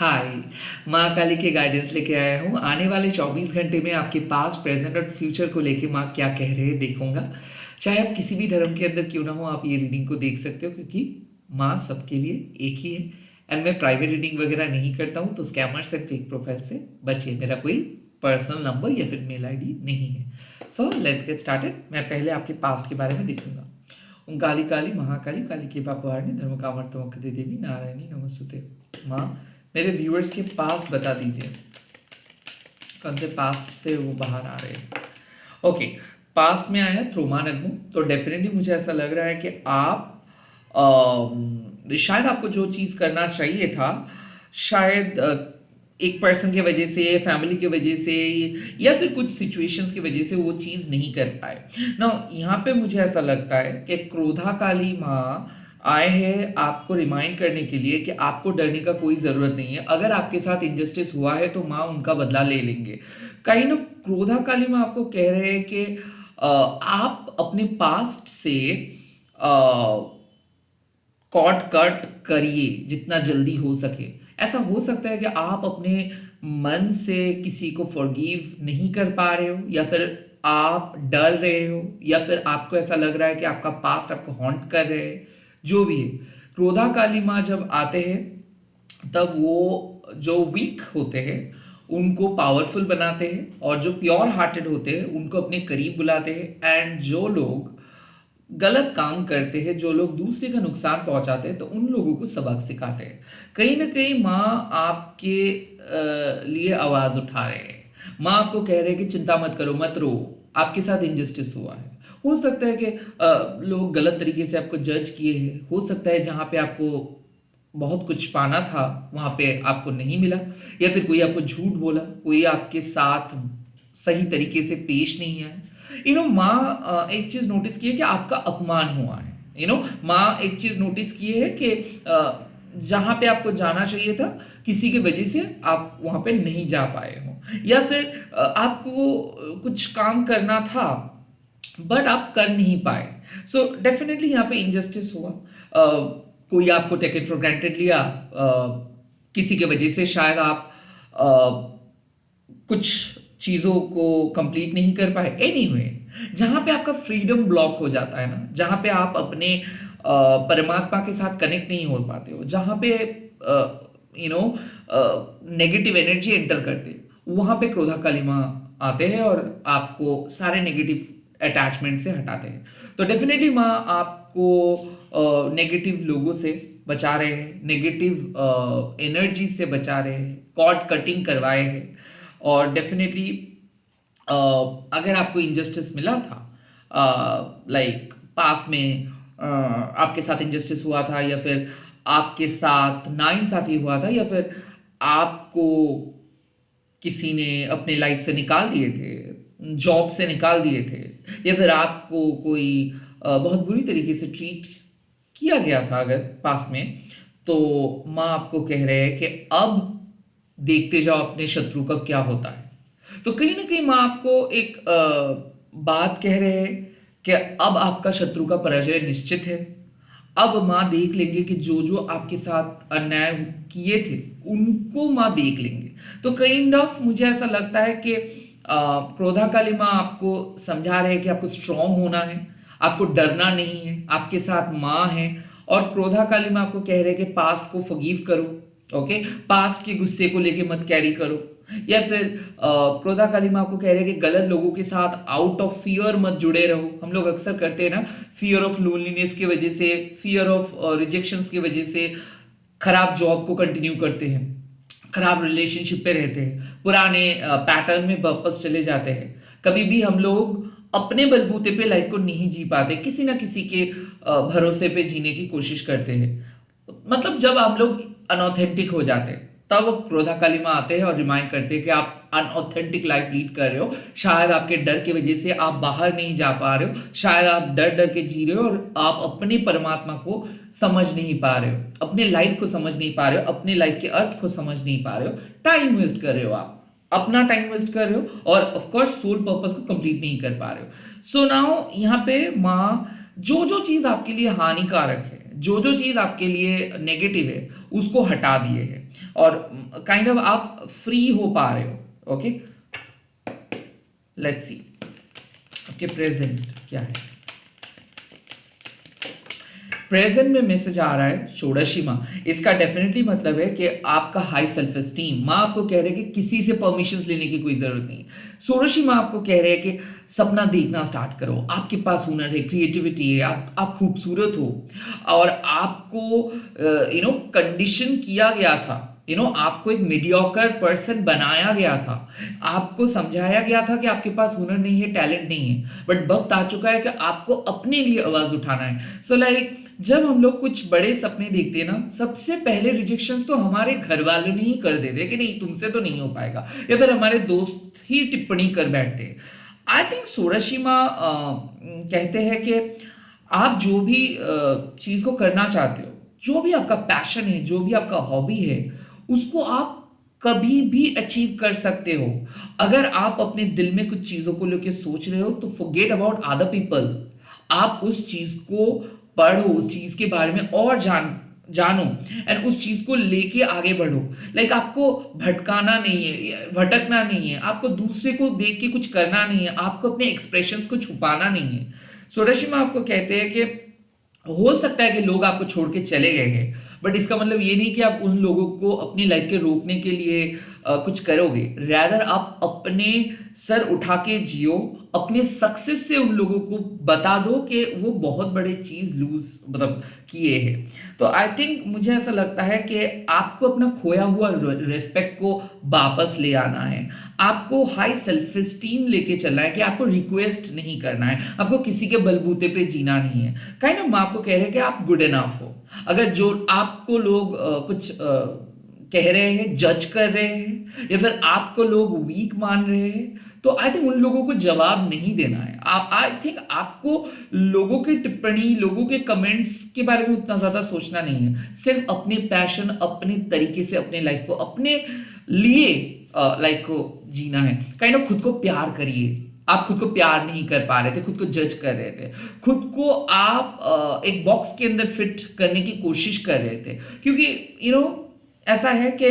हाय। माँ काली के गाइडेंस लेके आया हूँ। आने वाले 24 घंटे में आपके पास्ट प्रेजेंट और फ्यूचर को लेके माँ क्या कह रहे हैं देखूंगा। चाहे आप किसी भी धर्म के अंदर क्यों ना हो, आप ये रीडिंग को देख सकते हो क्योंकि माँ सबके लिए एक ही है। एंड मैं प्राइवेट रीडिंग वगैरह नहीं करता हूँ, तो स्कैमर्स एंड फेक प्रोफाइल से बचिए। मेरा कोई पर्सनल नंबर या फिर मेल आईडी नहीं है। So let's get started. मैं पहले आपके पास्ट के बारे में देखूंगा। ओम काली काली महाकाली काली के पापवारणी धर्म कामर्थमोक्षदे देवी नारायणी नमस्ते। माँ, मेरे व्यूअर्स के पास बता दीजिए कौन से पास्ट से वो बाहर आ रहे हैं। ओके, पास्ट में आया त्रोमा नगमु, तो डेफिनेटली मुझे ऐसा लग रहा है कि आप शायद आपको जो चीज़ करना चाहिए था, शायद एक पर्सन की वजह से, फैमिली की वजह से या फिर कुछ सिचुएशंस की वजह से वो चीज़ नहीं कर पाए ना। यहाँ पे मुझे ऐसा लगता है कि क्रोधा काली माँ आए हैं आपको रिमाइंड करने के लिए कि आपको डरने का कोई ज़रूरत नहीं है। अगर आपके साथ इंजस्टिस हुआ है तो माँ उनका बदला ले लेंगे। काइंड ऑफ क्रोधा काली माँ आपको कह रहे हैं कि आप अपने पास्ट से कॉर्ड कट करिए जितना जल्दी हो सके। ऐसा हो सकता है कि आप अपने मन से किसी को फॉरगिव नहीं कर पा रहे हो, या फिर आप डर रहे हो, या फिर आपको ऐसा लग रहा है कि आपका पास्ट आपको हॉन्ट कर रहे हैं। जो भी है, क्रोधा काली माँ जब आते हैं तब वो जो वीक होते हैं उनको पावरफुल बनाते हैं, और जो प्योर हार्टेड होते हैं उनको अपने करीब बुलाते हैं। एंड जो लोग गलत काम करते हैं, जो लोग दूसरे का नुकसान पहुंचाते हैं, तो उन लोगों को सबक सिखाते हैं। कहीं ना कहीं माँ आपके लिए आवाज उठा रहे हैं। माँ आपको कह रहे हैं कि चिंता मत करो, मत रो, आपके साथ इंजस्टिस हुआ है। हो सकता है कि लोग गलत तरीके से आपको जज किए हैं। हो सकता है जहाँ पे आपको बहुत कुछ पाना था वहां पे आपको नहीं मिला, या फिर कोई आपको झूठ बोला, कोई आपके साथ सही तरीके से पेश नहीं आया। माँ एक चीज नोटिस की है कि आपका अपमान हुआ है। माँ एक चीज नोटिस की है कि जहां पे आपको जाना चाहिए था, किसी की वजह से आप वहां पे नहीं जा पाए हो, या फिर आपको कुछ काम करना था बट आप कर नहीं पाए। सो डेफिनेटली यहाँ पे इंजस्टिस हुआ। कोई आपको टेक इट फॉर ग्रांटेड लिया, किसी के वजह से शायद आप कुछ चीज़ों को कंप्लीट नहीं कर पाए। एनीवे, जहाँ पे आपका फ्रीडम ब्लॉक हो जाता है ना, जहाँ पे आप अपने परमात्मा के साथ कनेक्ट नहीं हो पाते हो, जहाँ पे नेगेटिव एनर्जी एंटर करते, वहाँ पे क्रोधा काली माँ आते हैं और आपको सारे नेगेटिव अटैचमेंट से हटाते हैं। तो डेफिनेटली माँ आपको नेगेटिव लोगों से बचा रहे हैं, नेगेटिव एनर्जी से बचा रहे हैं, कॉर्ड कटिंग करवाए हैं। और डेफिनेटली अगर आपको इंजस्टिस मिला था, लाइक पास्ट में आपके साथ इंजस्टिस हुआ था, या फिर आपके साथ नाइंसाफी हुआ था, या फिर आपको किसी ने अपने लाइफ से निकाल दिए थे, जॉब से निकाल दिए थे, या फिर आपको कोई बहुत बुरी तरीके से ट्रीट किया गया था अगर पास में, तो माँ आपको कह रहे हैं कि अब देखते जाओ अपने शत्रु का क्या होता है। तो कहीं ना कहीं माँ आपको एक बात कह रहे हैं कि अब आपका शत्रु का पराजय निश्चित है। अब माँ देख लेंगे कि जो जो आपके साथ अन्याय किए थे उनको माँ देख लेंगे। तो काइंड ऑफ मुझे ऐसा लगता है कि क्रोधा काली माँ आपको समझा रहे हैं कि आपको स्ट्रांग होना है, आपको डरना नहीं है, आपके साथ माँ है। और क्रोधा काली माँ आपको कह रहे हैं कि पास्ट को फॉरगिव करो। ओके, पास्ट के गुस्से को लेके मत कैरी करो। या फिर क्रोधा काली माँ आपको कह रहे हैं कि गलत लोगों के साथ आउट ऑफ फियर मत जुड़े रहो। हम लोग अक्सर करते हैं ना, फियर ऑफ लोनलीनेस की वजह से, फियर ऑफ रिजेक्शंस की वजह से खराब जॉब को कंटिन्यू करते हैं, खराब रिलेशनशिप पे रहते हैं, पुराने पैटर्न में वापस चले जाते हैं। कभी भी हम लोग अपने बलबूते पे लाइफ को नहीं जी पाते, किसी ना किसी के भरोसे पे जीने की कोशिश करते हैं। मतलब जब हम लोग अनऑथेंटिक हो जाते हैं, तब क्रोधा काली माँ आते हैं और रिमाइंड करते हैं कि आप अनऑथेंटिक लाइफ लीड कर रहे हो। शायद आपके डर की वजह से आप बाहर नहीं जा पा रहे हो, शायद आप डर डर के जी रहे हो, और आप अपने परमात्मा को समझ नहीं पा रहे हो, अपने लाइफ को समझ नहीं पा रहे हो, अपने लाइफ के अर्थ को समझ नहीं पा रहे हो। टाइम वेस्ट कर रहे हो, आप अपना टाइम वेस्ट कर रहे हो, और ऑफ कोर्स सोल पर्पस को कंप्लीट नहीं कर पा रहे हो। सो नाउ यहाँ पे माँ जो जो चीज आपके लिए हानिकारक है, जो जो चीज आपके लिए नेगेटिव है, उसको हटा दिए है। और काइंड ऑफ आप फ्री हो पा रहे हो। ओके, लेट्स सी आपके प्रेजेंट क्या है। प्रेजेंट में मैसेज आ रहा है षोडशी माँ। इसका डेफिनेटली मतलब है कि आपका हाई सेल्फ एस्टीम। माँ आपको कह रहे हैं कि किसी से परमिशंस लेने की कोई जरूरत नहीं। षोडशी माँ आपको कह रहे हैं कि सपना देखना स्टार्ट करो, आपके पास हुनर है, क्रिएटिविटी है, आप खूबसूरत हो और आपको कंडीशन किया गया था, आपको एक मीडियोकर पर्सन बनाया गया था, आपको समझाया गया था कि आपके पास हुनर नहीं है, टैलेंट नहीं है, बट वक्त आ चुका है कि आपको अपने लिए आवाज उठाना है। सो लाइक जब हम लोग कुछ बड़े सपने देखते हैं ना, सबसे पहले रिजेक्शंस तो हमारे घर वालों ने ही कर देते कि नहीं तुमसे तो नहीं हो पाएगा, या फिर हमारे दोस्त ही टिप्पणी कर बैठते हैं। आई थिंक सोराशिमा कहते हैं कि आप जो भी चीज को करना चाहते हो, जो भी आपका पैशन है, जो भी आपका हॉबी है, उसको आप कभी भी अचीव कर सकते हो। अगर आप अपने दिल में कुछ चीजों को लेकर सोच रहे हो तो फॉरगेट अबाउट अदर पीपल। आप उस चीज को पढ़ो, उस चीज के बारे में और जानो एंड उस चीज को लेके आगे बढ़ो। लाइक आपको भटकाना नहीं है, भटकना नहीं है, आपको दूसरे को देख के कुछ करना नहीं है, आपको अपने एक्सप्रेशंस को छुपाना नहीं है। सोडाशिमा आपको कहते हैं कि हो सकता है कि लोग आपको छोड़ के चले गए हैं, बट इसका मतलब ये नहीं कि आप उन लोगों को अपनी लाइफ के रोकने के लिए कुछ करोगे। रैदर आप अपने सर उठा के जियो, अपने सक्सेस से उन लोगों को बता दो कि वो बहुत बड़े चीज लूज मतलब किए हैं। तो आई थिंक मुझे ऐसा लगता है कि आपको अपना खोया हुआ रिस्पेक्ट को वापस ले आना है, आपको हाई सेल्फ एस्टीम लेके चलना है कि आपको रिक्वेस्ट नहीं करना है, आपको किसी के बलबूते पे जीना नहीं है। काइंड ऑफ माँ आपको कह रहे हैं कि आप गुड इनफ हो। अगर जो आपको लोग कुछ कह रहे हैं, जज कर रहे हैं, या फिर आपको लोग वीक मान रहे हैं, तो आई थिंक उन लोगों को जवाब नहीं देना है। आई थिंक आपको लोगों की टिप्पणी, लोगों के कमेंट्स के बारे में उतना ज्यादा सोचना नहीं है। सिर्फ अपने पैशन, अपने तरीके से अपने लाइफ को, अपने लिए लाइफ को जीना है। काइंड ऑफ खुद को प्यार करिए। आप खुद को प्यार नहीं कर पा रहे थे, खुद को जज कर रहे थे, खुद को आप एक बॉक्स के अंदर फिट करने की कोशिश कर रहे थे, क्योंकि ऐसा है कि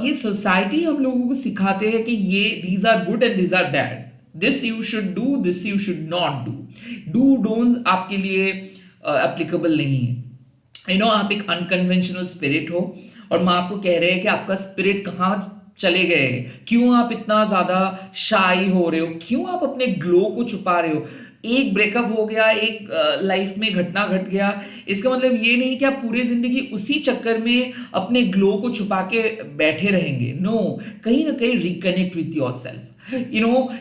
ये सोसाइटी हम लोगों को सिखाते हैं कि ये these are good and these are bad, this you should do, this you should not do don't आपके लिए एप्लीकेबल नहीं है। आप एक अनकन्वेंशनल स्पिरिट हो और मैं आपको कह रहे हैं कि आपका स्पिरिट कहाँ चले गए, क्यों आप इतना ज्यादा शाई हो रहे हो, क्यों आप अपने ग्लो को छुपा रहे हो। एक ब्रेकअप हो गया, एक लाइफ में घटना घट गया, इसका मतलब ये नहीं कि आप पूरी जिंदगी उसी चक्कर में अपने ग्लो को छुपा के बैठे रहेंगे। नो, कहीं ना कहीं reconnect with your self,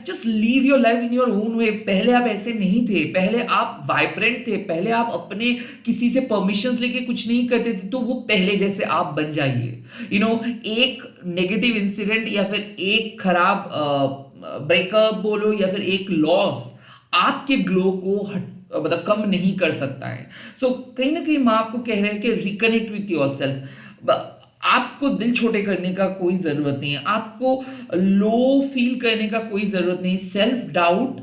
just leave your life in your own way. पहले आप ऐसे नहीं थे, पहले आप वाइब्रेंट थे, पहले आप अपने किसी से परमिशंस लेके कुछ नहीं करते थे, तो वो पहले जैसे आप बन जाइए। एक नेगेटिव इंसिडेंट या फिर एक खराब ब्रेकअप बोलो या फिर एक लॉस आपके ग्लो को मतलब कम नहीं कर सकता है। सो कहीं ना कहीं माँ आपको कह रहे हैं कि रिकनेक्ट विथ योर सेल्फ। आपको दिल छोटे करने का कोई जरूरत नहीं है, आपको लो फील करने का कोई जरूरत नहीं। सेल्फ डाउट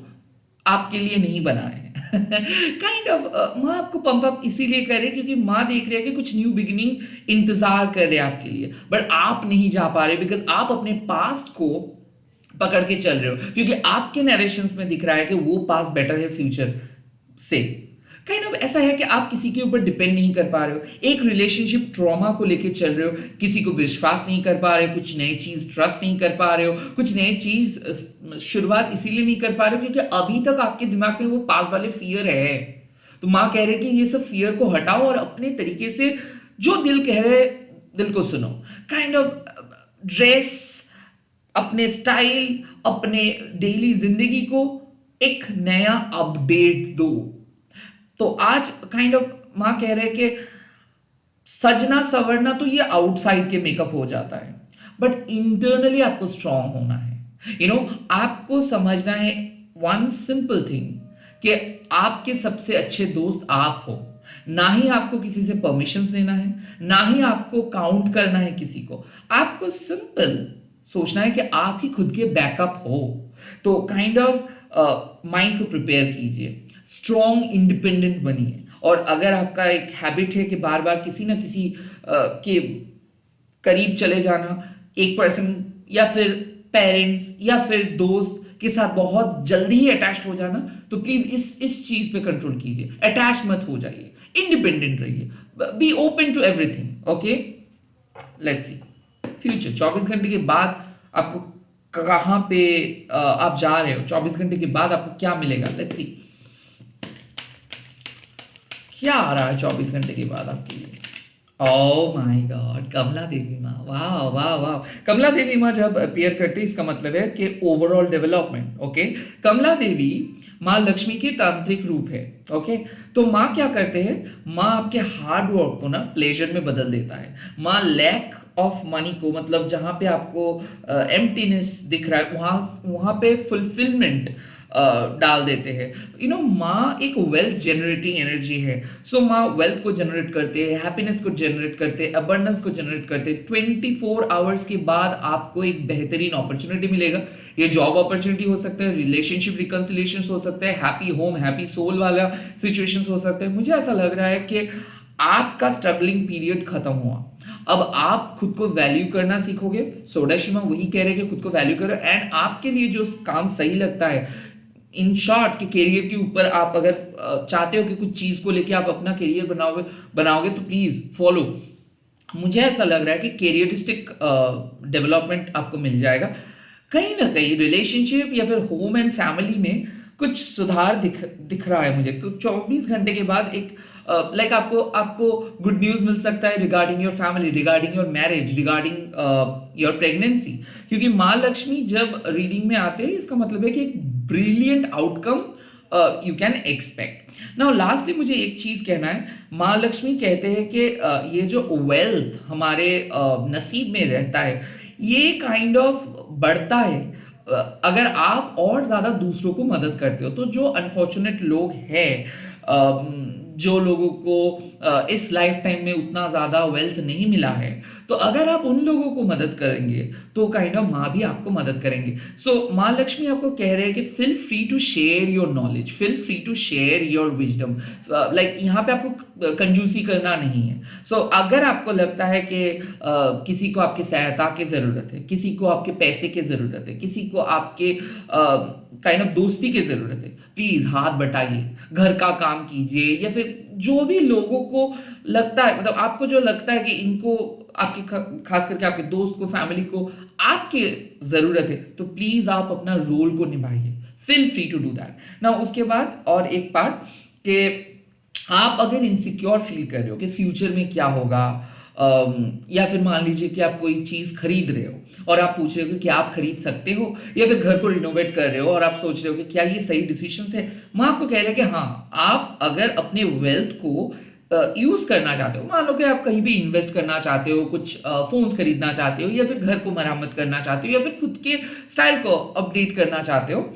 आपके लिए नहीं बना है। काइंड ऑफ माँ आपको पंप अप इसीलिए कर रही है क्योंकि माँ देख रही है कि कुछ न्यू बिगिनिंग इंतजार कर रहे हैं आपके लिए, बट आप नहीं जा पा रहे बिकॉज आप अपने पास्ट को पकड़ के चल रहे हो, क्योंकि आपके नरेशंस में दिख रहा है कि वो पास्ट बेटर है फ्यूचर से। काइंड ऑफ ऐसा है कि आप किसी के ऊपर डिपेंड नहीं कर पा रहे हो, एक रिलेशनशिप ट्रॉमा को लेके चल रहे हो, किसी को विश्वास नहीं कर पा रहे हो, कुछ नई चीज ट्रस्ट नहीं कर पा रहे हो, कुछ नई चीज शुरुआत इसीलिए नहीं कर पा रहे हो क्योंकि अभी तक आपके दिमाग में वो पास वाले फियर है। तो माँ कह रहे कि ये सब फियर को हटाओ और अपने तरीके से जो दिल कह रहे दिल को सुनो। काइंड ऑफ ड्रेस, अपने स्टाइल, अपने डेली जिंदगी को एक नया अपडेट दो। तो आज काइंड ऑफ मां कह रहे कि सजना सवरना तो ये आउटसाइड के मेकअप हो जाता है, बट इंटरनली आपको स्ट्रांग होना है। आपको समझना है वन सिंपल थिंग कि आपके सबसे अच्छे दोस्त आप हो। ना ही आपको किसी से परमिशंस लेना है, ना ही आपको काउंट करना है किसी को। आपको सिंपल सोचना है कि आप ही खुद के बैकअप हो। तो काइंड ऑफ माइंड को प्रिपेयर कीजिए, स्ट्रॉन्ग इंडिपेंडेंट बनिए। और अगर आपका एक हैबिट है कि बार बार किसी ना किसी के करीब चले जाना, एक पर्सन या फिर पेरेंट्स या फिर दोस्त के साथ बहुत जल्दी ही अटैच हो जाना, तो प्लीज इस चीज पे कंट्रोल कीजिए, अटैच मत हो जाइए, इंडिपेंडेंट रहिए, be open to everything. Okay, let's see future 24 घंटे के बाद आपको कहां पे आप जा रहे हो, 24 घंटे के बाद आपको क्या मिलेगा। लेट्स सी क्या आ रहा है 24 घंटे के बाद आपके लिए। ओह माय गॉड, कमला देवी माँ, वाह वाह वाह। कमला देवी माँ जब अपीयर करते हैं, इसका मतलब है कि ओवरऑल डेवलपमेंट। ओके, कमला देवी माँ लक्ष्मी के तांत्रिक रूप है। ओके, तो माँ क्या करते हैं, माँ आपके हार्ड वर्क को ना प्लेजर में बदल देता है। माँ लैक ऑफ मनी को, मतलब जहां पे आपको एम्प्टीनेस दिख रहा है, वहां वहां पे फुलफिलमेंट डाल देते हैं। माँ एक वेल्थ जनरेटिंग एनर्जी है। सो माँ वेल्थ को जनरेट करते हैं, हैप्पीनेस को जनरेट करते हैं, अबंडेंस को जनरेट करते हैं। 24 आवर्स के बाद आपको एक बेहतरीन अपॉर्चुनिटी मिलेगा। ये जॉब अपॉर्चुनिटी हो सकता है, रिलेशनशिप रिकंसिलिएशन हो सकता है, हैप्पी होम हैप्पी सोल वाला सिचुएशन हो सकता है। मुझे ऐसा लग रहा है कि आपका स्ट्रगलिंग पीरियड खत्म हुआ, अब आप खुद को वैल्यू करना सीखोगे। सोडा शिमा वही कह रहे हैं कि खुद को वैल्यू करो, एंड आपके लिए जो काम सही लगता है, इन शॉर्ट के करियर के ऊपर आप अगर चाहते हो कि कुछ चीज को लेके आप अपना करियर बनाओगे तो प्लीज फॉलो। मुझे ऐसा लग रहा है कि करियरिस्टिक डेवलपमेंट आपको मिल जाएगा। कहीं ना कहीं रिलेशनशिप या फिर होम एंड फैमिली में कुछ सुधार दिख रहा है मुझे। 24 घंटे के बाद एक लाइक आपको गुड न्यूज मिल सकता है regarding your family, regarding your marriage, regarding your pregnancy. क्योंकि माँ लक्ष्मी जब रीडिंग में आते हैं, इसका मतलब है कि एक brilliant outcome you can expect. Now lastly मुझे एक चीज कहना है, माँ लक्ष्मी कहते हैं कि ये जो वेल्थ हमारे नसीब में रहता है, ये काइंड ऑफ बढ़ता है अगर आप और ज्यादा दूसरों को मदद करते हो। तो जो अनफॉर्चुनेट लोग हैं, जो लोगों को इस लाइफ टाइम में उतना ज्यादा वेल्थ नहीं मिला है, तो अगर आप उन लोगों को मदद करेंगे तो काइंड ऑफ माँ भी आपको मदद करेंगे। सो माँ लक्ष्मी आपको कह रहे हैं कि feel free to share your knowledge, feel free to share your wisdom. Like यहाँ पे आपको कंजूसी करना नहीं है। सो अगर आपको लगता है कि किसी को आपकी सहायता की जरूरत है, किसी को आपके पैसे की जरूरत है, किसी को आपके काइंड ऑफ दोस्ती की जरूरत है, प्लीज हाथ बटाइए, घर का काम कीजिए, या फिर जो भी लोगों को लगता है, मतलब आपको जो लगता है कि इनको आपके खास करके आपके दोस्त को, फैमिली को आपकी जरूरत है, तो प्लीज आप अपना रोल को निभाइए। Feel free to do that. ना उसके बाद और एक पार्ट कि आप अगर इनसिक्योर फील कर रहे हो कि फ्यूचर में क्या होगा, या फिर मान लीजिए कि आप कोई चीज खरीद रहे हो और आप पूछ रहे हो कि क्या आप खरीद सकते हो, या फिर घर को रिनोवेट कर रहे हो और आप सोच रहे हो कि क्या ये सही डिसीजन है, मैं आपको कह रहा है कि हाँ, आप अगर अपने वेल्थ को यूज करना चाहते हो, मान लो कि आप कहीं भी इन्वेस्ट करना चाहते हो, कुछ फोन्स खरीदना चाहते हो, या फिर घर को मरम्मत करना चाहते हो, या फिर खुद के स्टाइल को अपडेट करना चाहते हो,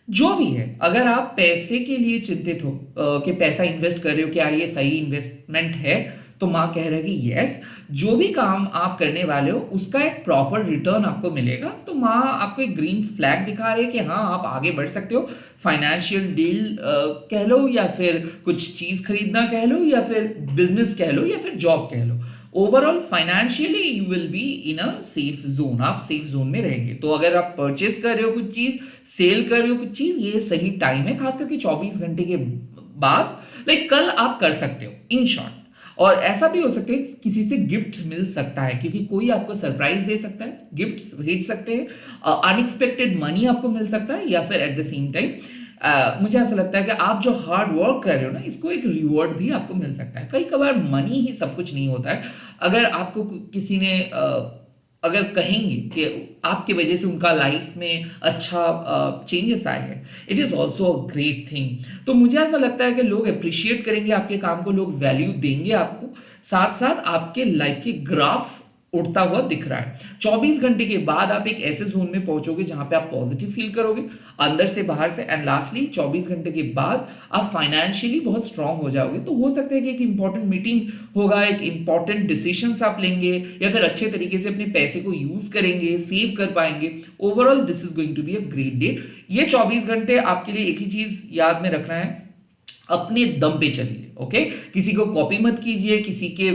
जो भी है, अगर आप पैसे के लिए चिंतित हो कि पैसा इन्वेस्ट कर रहे हो, क्या ये सही इन्वेस्टमेंट है, तो माँ कह रहे हैं कि यस, जो भी काम आप करने वाले हो उसका एक प्रॉपर रिटर्न आपको मिलेगा। तो माँ आपको एक ग्रीन फ्लैग दिखा रहे हैं कि हाँ, आप आगे बढ़ सकते हो। फाइनेंशियल डील कह लो, या फिर कुछ चीज खरीदना कह लो, या फिर बिजनेस कह लो, या फिर जॉब कह लो, overall financially you will be in a safe zone, आप सेफ जोन में रहेंगे। तो अगर आप परचेस कर रहे हो कुछ चीज, सेल कर रहे हो कुछ चीज, ये सही टाइम है, खास करके 24 घंटे के बाद। लाइक कल आप कर सकते हो इन शॉर्ट। और ऐसा भी हो सकता है कि किसी से गिफ्ट मिल सकता है, क्योंकि कोई आपको सरप्राइज दे सकता है, गिफ्ट्स भेज सकते हैं, अनएक्सपेक्टेड मनी आपको मिल सकता है, या फिर एट द सेम टाइम मुझे ऐसा लगता है कि आप जो हार्ड वर्क कर रहे हो ना, इसको एक रिवॉर्ड भी आपको मिल सकता है। कई कबार मनी ही सब कुछ नहीं होता है। अगर आपको किसी ने अगर कहेंगे कि आपकी वजह से उनका लाइफ में अच्छा चेंजेस आए हैं, it is also a great thing. तो मुझे ऐसा लगता है कि लोग अप्रिशिएट करेंगे आपके काम को, लोग वैल्यू देंगे आपको, साथ साथ आपके लाइफ के ग्राफ उड़ता हुआ दिख रहा है। 24 घंटे के बाद आप एक ऐसे जोन में पहुंचोगे जहां पे आप पॉजिटिव फील करोगे अंदर से बाहर से, एंड लास्टली 24 घंटे के बाद आप फाइनेंशियली बहुत स्ट्रांग हो जाओगे। तो हो सकता है कि एक इंपॉर्टेंट मीटिंग होगा, एक इंपॉर्टेंट डिसीजंस आप लेंगे, या फिर अच्छे तरीके से अपने पैसे को यूज करेंगे, सेव कर पाएंगे। Overall this is going to be a great day. ये 24 घंटे आपके लिए एक ही चीज याद में रखना है, अपने दम पे चलिए। ओके, किसी को कॉपी मत कीजिए, किसी के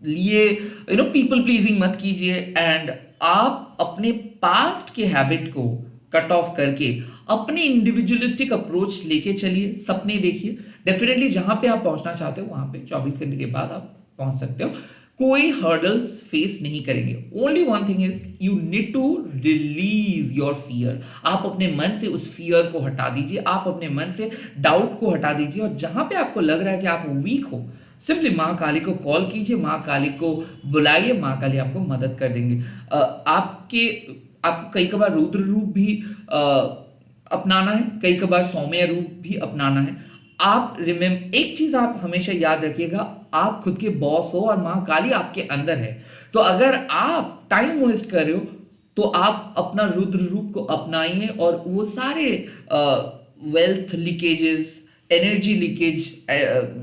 लिए पीपल प्लीजिंग मत कीजिए, एंड आप अपने पास्ट के हैबिट को कट ऑफ करके अपने इंडिविजुअलिस्टिक अप्रोच लेके चलिए, सपने देखिए। डेफिनेटली जहां पे आप पहुंचना चाहते हो वहां पे 24 घंटे के बाद आप पहुंच सकते हो, कोई हर्डल्स फेस नहीं करेंगे। Only one thing is you need to release your fear. आप अपने मन से उस फियर को हटा दीजिए, आप अपने मन से डाउट को हटा दीजिए, और जहां पे आपको लग रहा है कि आप वीक हो, सिंपली माँ काली को कॉल कीजिए, माँ काली को बुलाइए, माँ काली आपको मदद कर देंगे। आपको कई कबार रुद्र रूप भी अपनाना है, कई कबार सौम्य रूप भी अपनाना है। आप एक चीज आप हमेशा याद रखिएगा, आप खुद के बॉस हो और माँ काली आपके अंदर है। तो अगर आप टाइम वेस्ट कर रहे हो तो आप अपना रुद्र रूप को अपनाइए, और वो सारे वेल्थ लीकेजेस, एनर्जी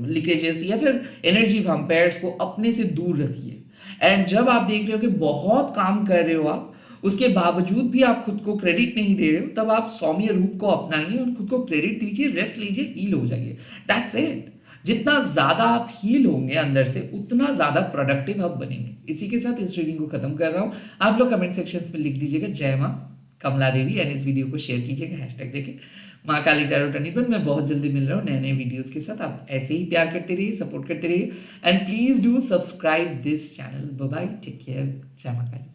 लीकेजेस या फिर एनर्जी वैम्पायर्स को अपने से दूर रखिए। एंड जब आप देख रहे हो कि बहुत काम कर रहे हो आप, उसके बावजूद भी आप खुद को क्रेडिट नहीं दे रहे हो, तब आप सौम्य रूप को अपनाइए और खुद को क्रेडिट दीजिए, रेस्ट लीजिए, हील हो जाइए। That's it. जितना ज्यादा आप हील होंगे अंदर से, उतना ज्यादा प्रोडक्टिव आप बनेंगे। इसी के साथ इस रीडिंग को खत्म कर रहा हूं। आप लोग कमेंट सेक्शन में लिख दीजिएगा जय मां कमला देवी, एंड इस वीडियो को शेयर कीजिएगा हैशटैग देके माँ काली टैरो टर्नी पर। मैं बहुत जल्दी मिल रहा हूँ नए नए वीडियोस के साथ। आप ऐसे ही प्यार करते रहिए, सपोर्ट करते रहिए, and please do subscribe this channel. Bye bye, take care, जय माँ काली।